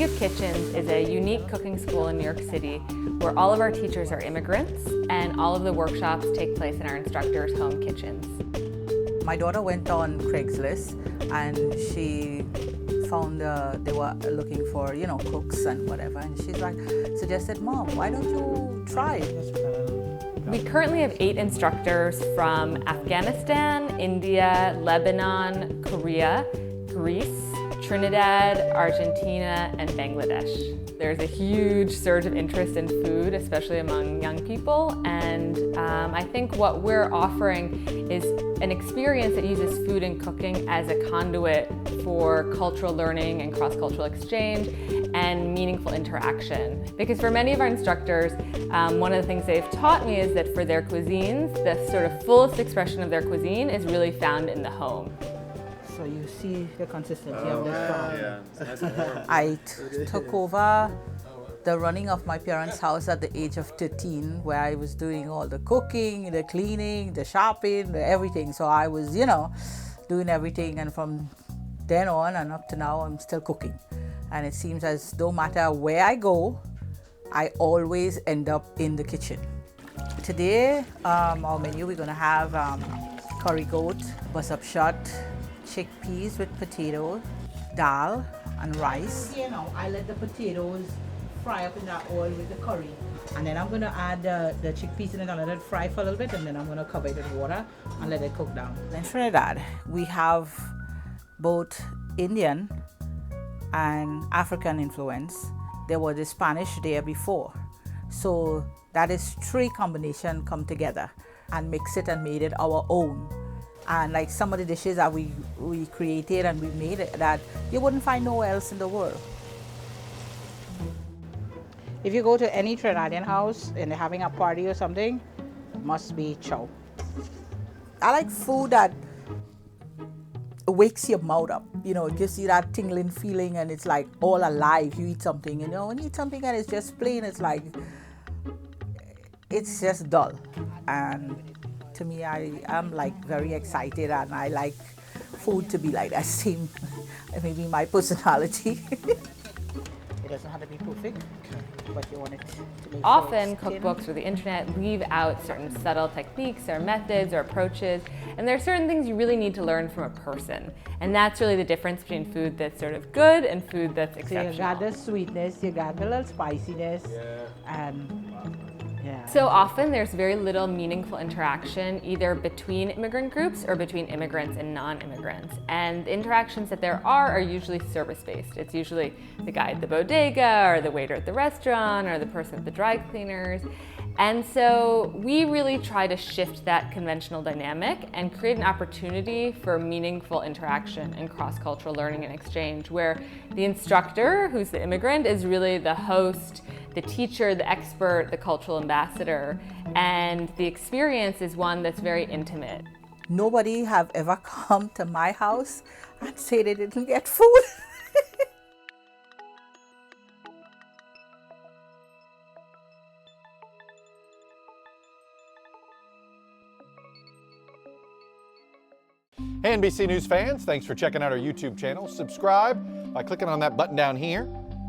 Good Kitchens is a unique cooking school in New York City where all of our teachers are immigrants and all of the workshops take place in our instructors' home kitchens. My daughter went on Craigslist and she found they were looking for, cooks and whatever, and she's like, suggested, Mom, why don't you try it? We currently have 8 instructors from Afghanistan, India, Lebanon, Korea, Greece, Trinidad, Argentina, and Bangladesh. There's a huge surge of interest in food, especially among young people, and I think what we're offering is an experience that uses food and cooking as a conduit for cultural learning and cross-cultural exchange and meaningful interaction. Because for many of our instructors, one of the things they've taught me is that for their cuisines, the sort of fullest expression of their cuisine is really found in the home. So you see the consistency of this dough. I took over the running of my parents' house at the age of 13, where I was doing all the cooking, the cleaning, the shopping, everything. So I was, doing everything, and from then on and up to now, I'm still cooking. And it seems as no matter where I go, I always end up in the kitchen. Today, our menu, we're gonna have curry goat, bus-up shot, chickpeas with potatoes, dal, and rice. I let the potatoes fry up in that oil with the curry. And then I'm going to add the chickpeas in it and let it fry for a little bit, and then I'm going to cover it with water and let it cook down. In Trinidad, we have both Indian and African influence. There was the Spanish there before. So that is 3 combinations come together and mix it and made it our own. And like some of the dishes that we created and we made it that you wouldn't find nowhere else in the world. If you go to any Trinidadian house and they're having a party or something, it must be chow. I like food that wakes your mouth up. It gives you that tingling feeling and it's like all alive. You eat something, when you eat something and it's just plain, it's like, it's just dull. And to me, I'm like very excited and I like food to be like that same, maybe my personality. It doesn't have to be perfect, but you want it to make Often cookbooks or the internet leave out certain subtle techniques or methods or approaches, and there are certain things you really need to learn from a person. And that's really the difference between food that's sort of good and food that's exceptional. So you got the sweetness, you got the little spiciness, and yeah. So often there's very little meaningful interaction either between immigrant groups or between immigrants and non-immigrants. And the interactions that there are usually service-based. It's usually the guy at the bodega or the waiter at the restaurant or the person at the dry cleaners. And so we really try to shift that conventional dynamic and create an opportunity for meaningful interaction and cross-cultural learning and exchange, where the instructor, who's the immigrant, is really the host, the teacher, the expert, the cultural ambassador, and the experience is one that's very intimate. Nobody have ever come to my house and say they didn't get food. Hey NBC News fans, thanks for checking out our YouTube channel. Subscribe by clicking on that button down here,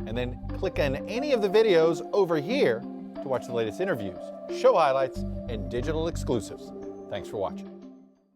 and then click on any of the videos over here to watch the latest interviews, show highlights, and digital exclusives. Thanks for watching.